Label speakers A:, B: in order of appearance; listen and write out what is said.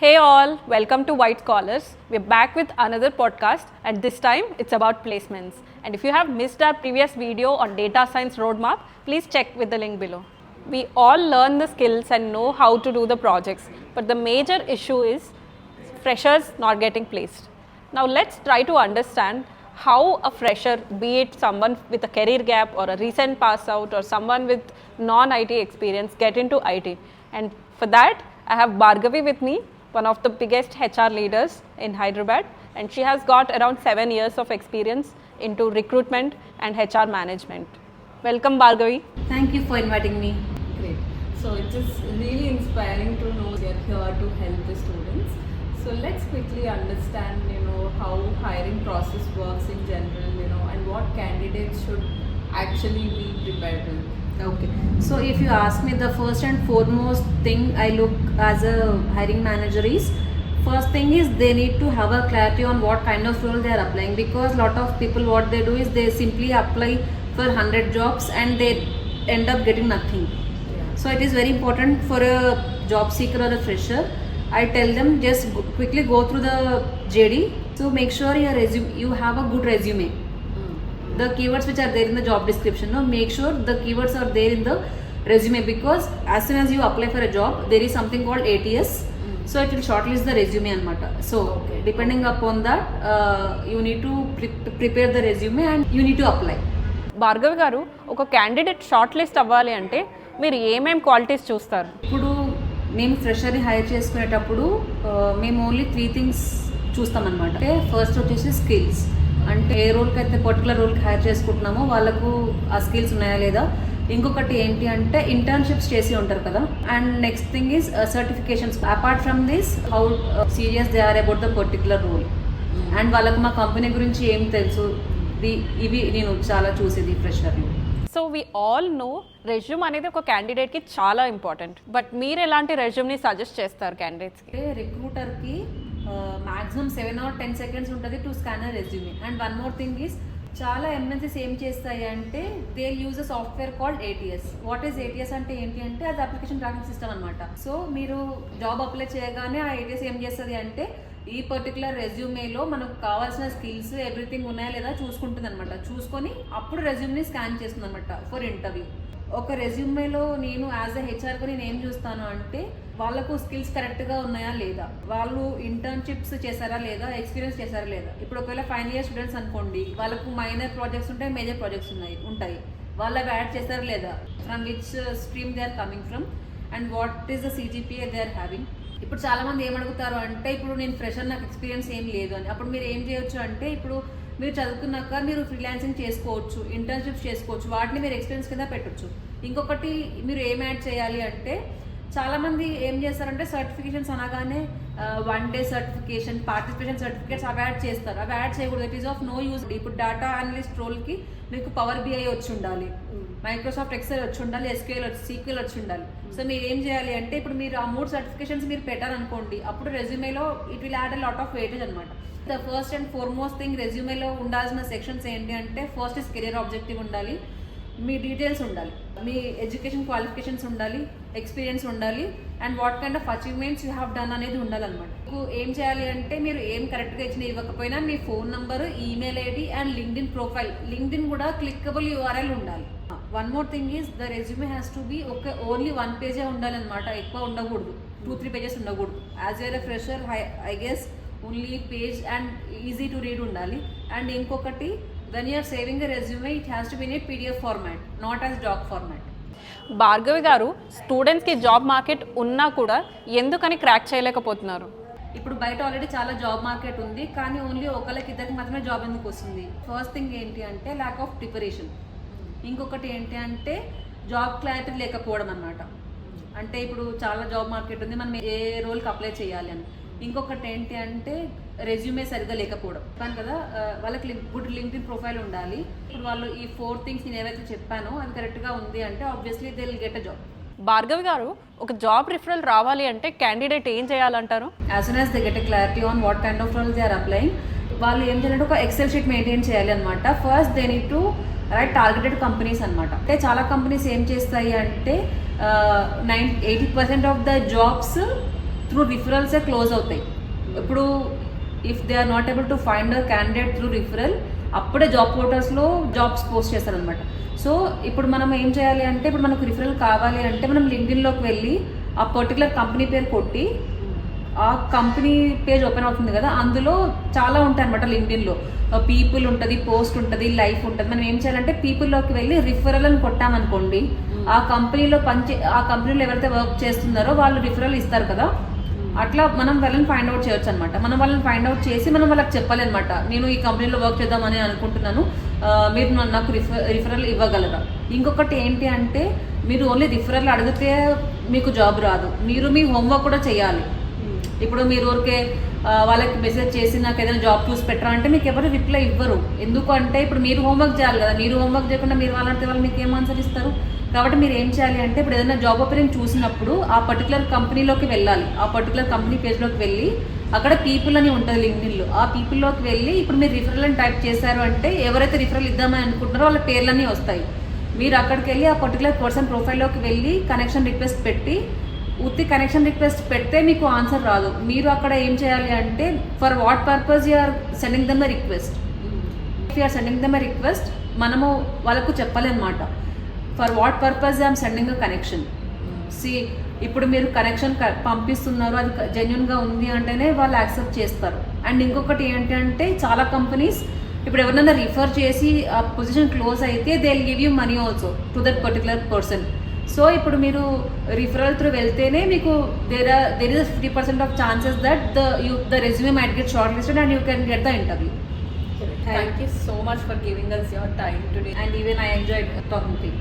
A: Hey all, welcome to White Collars. We're back with another podcast and this time it's about placements. And if you have missed our previous video on data science roadmap, please check with the link below. We all learn the skills and know how to do the projects, but the major issue is freshers not getting placed. Now let's try to understand how a fresher, be it someone with a career gap or a recent pass out or someone with non-IT experience, get into IT. And for that, I have Bhargavi with me, one of the biggest HR leaders in Hyderabad, and she has got around 7 years of experience into recruitment and HR management. Welcome, Bhargavi.
B: Thank you for inviting me.
C: Great. So it is really inspiring to know we are here to help the students. So let's quickly understand, how hiring process works in general, and what candidates should actually be prepared with.
B: Okay. So if you ask me, the first and foremost thing I look as a hiring manager is, first thing is they need to have a clarity on what kind of role they are applying, because lot of people what they do is they simply apply for 100 jobs and they end up getting nothing.
C: Yeah.
B: So it is very important for a job seeker or a fresher. I tell them just quickly go through the JD. So make sure you have a good resume. The keywords which are there in the job description, make sure the keywords are there in the resume, because as soon as you apply for a job, there is something called ATS. So it will shortlist the resume anamata. So depending upon that, you need to prepare the resume and you need to apply.
A: Bhargavi garu, ఒక candidate short list అవ్వాలి అంటే మీరు ఏమేం qualities చూస్తారు?
B: ఇప్పుడు మేము ఫ్రెషర్ని hire చేసుకునేటప్పుడు మేము ఓన్లీ 3 థింగ్స్ చూస్తామన్నమాట. అంటే ఫస్ట్ వచ్చేసి స్కిల్స్, అంటే ఏ రోల్కి అయితే పర్టికులర్ రోల్కి హైర్ చేసుకుంటున్నామో వాళ్ళకు ఆ స్కిల్స్ ఉన్నాయా లేదా. ఇంకొకటి ఏంటి అంటే ఇంటర్న్షిప్స్ చేసి ఉంటారు కదా. And next thing is certifications. Apart from this, how serious they are about the particular role, and వాళ్ళకు మా కంపెనీ గురించి ఏం తెలుసు, ఇవి నేను చాలా చూసేది ఫ్రెషర్లో.
A: So we all know resume అనేది ఒక క్యాండిడేట్కి చాలా ఇంపార్టెంట్, బట్ మీరు ఎలాంటి రెజ్యూమ్ని సజెస్ట్ చేస్తారు క్యాండిడేట్స్కి?
B: అంటే రిక్రూటర్కి మ్యాక్సిమం 7 or 10 seconds ఉంటుంది to scan resume. And one more thing is, చాలా ఎంఎన్సీస్ ఏం చేస్తాయి అంటే they use a software called ATS. What is ATS అంటే ఏంటి అంటే అది అప్లికేషన్ ట్రాకింగ్ సిస్టమ్ అనమాట. సో మీరు జాబ్ అప్లై చేయగానే ఆ ATS ఏం చేస్తుంది అంటే ఈ పర్టికులర్ రెజ్యూమేలో మనకు కావాల్సిన స్కిల్స్ ఎవ్రీథింగ్ ఉన్నాయా లేదా చూసుకుంటుంది అనమాట. చూసుకొని అప్పుడు రెజ్యూమ్ని స్కాన్ చేస్తుంది అనమాట ఫర్ ఇంటర్వ్యూ. ఒక రెజ్యూమేలో నేను యాజ్ అ హెచ్ఆర్గా నేను ఏం చూస్తాను అంటే వాళ్ళకు స్కిల్స్ కరెక్ట్గా ఉన్నాయా లేదా, వాళ్ళు ఇంటర్న్షిప్స్ చేశారా లేదా, ఎక్స్పీరియన్స్ చేశారా లేదా. ఇప్పుడు ఒకవేళ ఫైనల్ ఇయర్ స్టూడెంట్స్ అనుకోండి, వాళ్ళకు మైనర్ ప్రాజెక్ట్స్ ఉంటాయి, మేజర్ ప్రాజెక్ట్స్ ఉంటాయి. వాళ్ళవి యాడ్ చేశారా లేదా, from which stream they are coming from, and what is the CGPA they are having. ఇప్పుడు చాలామంది ఏమడుగుతారు అంటే, ఇప్పుడు నేను ఫ్రెషర్, నాకు ఎక్స్పీరియన్స్ ఏం లేదు అని. అప్పుడు మీరు ఏం చేయొచ్చు అంటే, ఇప్పుడు మీరు చదువుకున్నాక మీరు ఫ్రీలాన్సింగ్ చేసుకోవచ్చు, ఇంటర్న్షిప్స్ చేసుకోవచ్చు, వాటిని మీరు ఎక్స్పీరియన్స్ కింద పెట్టచ్చు. ఇంకొకటి మీరు ఏం యాడ్ చేయాలి అంటే, చాలామంది ఏం చేస్తారంటే సర్టిఫికేషన్స్ అనగానే 1 day సర్టిఫికేషన్, పార్టిసిపేషన్ సర్టిఫికేట్స్ అవి యాడ్ చేస్తారు. అవి యాడ్ చేయకూడదు. It is of no use. ఇప్పుడు డేటా అనలిస్ట్ రోల్కి మీకు పవర్ BI వచ్చి ఉండాలి, మైక్రోసాఫ్ట్ ఎక్సెల్ వచ్చి ఉండాలి, SQL వచ్చి ఉండాలి. సో మీరు ఏం చేయాలి అంటే, ఇప్పుడు మీరు ఆ 3 సర్టిఫికేషన్స్ మీరు పెట్టారనుకోండి, అప్పుడు రెజ్యూమేలో it will add a lot of weightage అనమాట. The first and foremost thing రెజ్యూమేలో ఉండాల్సిన సెక్షన్స్ ఏంటి అంటే, ఫస్ట్ ఇస్ కెరియర్ ఆబ్జెక్టివ్ ఉండాలి, మీ డీటెయిల్స్ ఉండాలి, మీ ఎడ్యుకేషన్ క్వాలిఫికేషన్స్ ఉండాలి, ఎక్స్పీరియన్స్ ఉండాలి, and what kind of achievements you have done అనేది ఉండాలన్నమాట. మీకు ఏం చేయాలి అంటే, మీరు ఏం కరెక్ట్గా ఇవ్వకపోయినా మీ phone number, email ID and LinkedIn profile. LinkedIn కూడా క్లిక్కబుల్ URL ఉండాలి. One more thing is, the resume has to be only 1 page ఉండాలన్నమాట. ఎక్కువ ఉండకూడదు, 2-3 pages ఉండకూడదు. As a fresher I guess only page and easy to read ఉండాలి. And ఇంకొకటి, when you are saving a resume, it has to be in a PDF format, not as doc format.
A: Bhargavi గారు, స్టూడెంట్స్కి job market ఉన్నా కూడా ఎందుకని crack చేయలేకపోతున్నారు?
B: ఇప్పుడు బయట ఆల్రెడీ చాలా జాబ్ మార్కెట్ ఉంది, కానీ ఓన్లీ ఒకళ్ళకి-ఇద్దరికి మాత్రమే జాబ్ ఎందుకు వస్తుంది? ఫస్ట్ థింగ్ ఏంటి అంటే ల్యాక్ ఆఫ్ ప్రిపరేషన్. ఇంకొకటి ఏంటి అంటే జాబ్ క్లారిటీ లేకపోవడం అన్నమాట. అంటే ఇప్పుడు చాలా జాబ్ మార్కెట్ ఉంది, మనం ఏ రోల్కి అప్లై చేయాలి అని. ఇంకొకటి ఏంటి అంటే రెజ్యూమే సరిగ్గా లేకపోవడం. చెప్పాను కదా, వాళ్ళకి గుడ్ LinkedIn ప్రొఫైల్ ఉండాలి. ఇప్పుడు వాళ్ళు ఈ 4 things నేను ఏవైతే చెప్పానో అది కరెక్ట్గా ఉంది అంటే obviously they will get a job.
A: Bhargavi garu, ఒక జాబ్ రిఫరల్ రావాలి అంటే క్యాండిడేట్ ఏం చేయాలంటారు?
B: As soon as they get a clarity on what kind of role they are applying, వాళ్ళు ఏం చేయాలంటే ఒక ఎక్సెల్ షీట్ మెయింటైన్ చేయాలి అనమాట. First they need to write targeted companies అనమాట. అంటే చాలా కంపెనీస్ ఏం చేస్తాయి అంటే 80% ఆఫ్ ద జాబ్స్ త్రూ రిఫరల్సే క్లోజ్ అవుతాయి. ఇప్పుడు if they are not able to find a candidate through referral, అప్పుడే జాబ్ పోర్టల్స్లో జాబ్స్ పోస్ట్ చేస్తారనమాట. సో ఇప్పుడు మనం ఏం చేయాలి అంటే, ఇప్పుడు మనకు రిఫరల్ కావాలి అంటే మనం లింక్డ్ఇన్లోకి వెళ్ళి ఆ పర్టికులర్ కంపెనీ పేరు కొట్టి ఆ కంపెనీ పేజ్ ఓపెన్ అవుతుంది కదా, అందులో చాలా ఉంటాయి అనమాట. లింక్డ్ఇన్లో పీపుల్ ఉంటుంది, పోస్ట్ ఉంటుంది, లైఫ్ ఉంటుంది. మనం ఏం చేయాలంటే పీపుల్లోకి వెళ్ళి రిఫరల్ అని కొట్టామనుకోండి, ఆ కంపెనీలో ఆ కంపెనీలో ఎవరైతే వర్క్ చేస్తున్నారో వాళ్ళు రిఫరల్ ఇస్తారు కదా, అట్లా మనం వాళ్ళని ఫైండ్ అవుట్ చేయొచ్చు అనమాట. మనం వాళ్ళని ఫైండ్ అవుట్ చేసి మనం వాళ్ళకి చెప్పాలి అనమాట, నేను ఈ కంపెనీలో వర్క్ చేద్దామని అనుకుంటున్నాను, మీరు నాకు రిఫరల్ ఇవ్వగలరా. ఇంకొకటి ఏంటి అంటే, మీరు ఓన్లీ రిఫరల్ అడిగితే మీకు జాబ్ రాదు, మీరు మీ హోంవర్క్ కూడా చేయాలి. ఇప్పుడు మీరు ఊరికే వాళ్ళకి మెసేజ్ చేసి నాకు ఏదైనా జాబ్ చూసి పెట్టరా అంటే మీకు ఎవరు రిప్లై ఇవ్వరు. ఎందుకంటే ఇప్పుడు మీరు హోంవర్క్ చేయాలి కదా, మీరు హోంవర్క్ చేయకుండా మీరు వాళ్ళంటే వాళ్ళు మీకు ఏం ఆన్సర్ ఇస్తారు. కాబట్టి మీరు ఏం చేయాలి అంటే, ఇప్పుడు ఏదైనా జాబ్ ఓపెనింగ్ చూసినప్పుడు ఆ పర్టికులర్ కంపెనీలోకి వెళ్ళాలి, ఆ పర్టికులర్ కంపెనీ పేజ్లోకి వెళ్ళి అక్కడ పీపుల్ అని ఉంటుంది లింక్డ్ఇన్లో, ఆ పీపుల్లోకి వెళ్ళి ఇప్పుడు మీరు రిఫరల్ అని టైప్ చేశారు అంటే ఎవరైతే రిఫరల్ ఇద్దామని అనుకుంటున్నారో వాళ్ళ పేర్లన్నీ వస్తాయి. మీరు అక్కడికి వెళ్ళి ఆ పర్టికులర్ పర్సన్ ప్రొఫైల్లోకి వెళ్ళి కనెక్షన్ రిక్వెస్ట్ పెట్టి, ఉత్తి కనెక్షన్ రిక్వెస్ట్ పెడితే మీకు ఆన్సర్ రాదు. మీరు అక్కడ ఏం చేయాలి అంటే, for what purpose you are sending them the request, if you are sending them a request మనము వాళ్ళకు చెప్పాలి అనమాట, for what purpose I'm sending a connection. See ఇప్పుడు మీరు కనెక్షన్ పంపిస్తున్నారు, అది జెన్యున్గా ఉంది అంటేనే వాళ్ళు యాక్సెప్ట్ చేస్తారు. అండ్ ఇంకొకటి ఏంటి అంటే, చాలా కంపెనీస్ ఇప్పుడు ఎవరినైనా రిఫర్ చేసి ఆ పొజిషన్ క్లోజ్ అయితే they will give you money also to that particular person. So ఇప్పుడు మీరు రిఫరల్ త్రూ వెళ్తేనే మీకు there is 50% of chances that the resume might get shortlisted and you can get the interview.
C: Thank you so much for giving us your time today.
B: And even I enjoyed talking to you.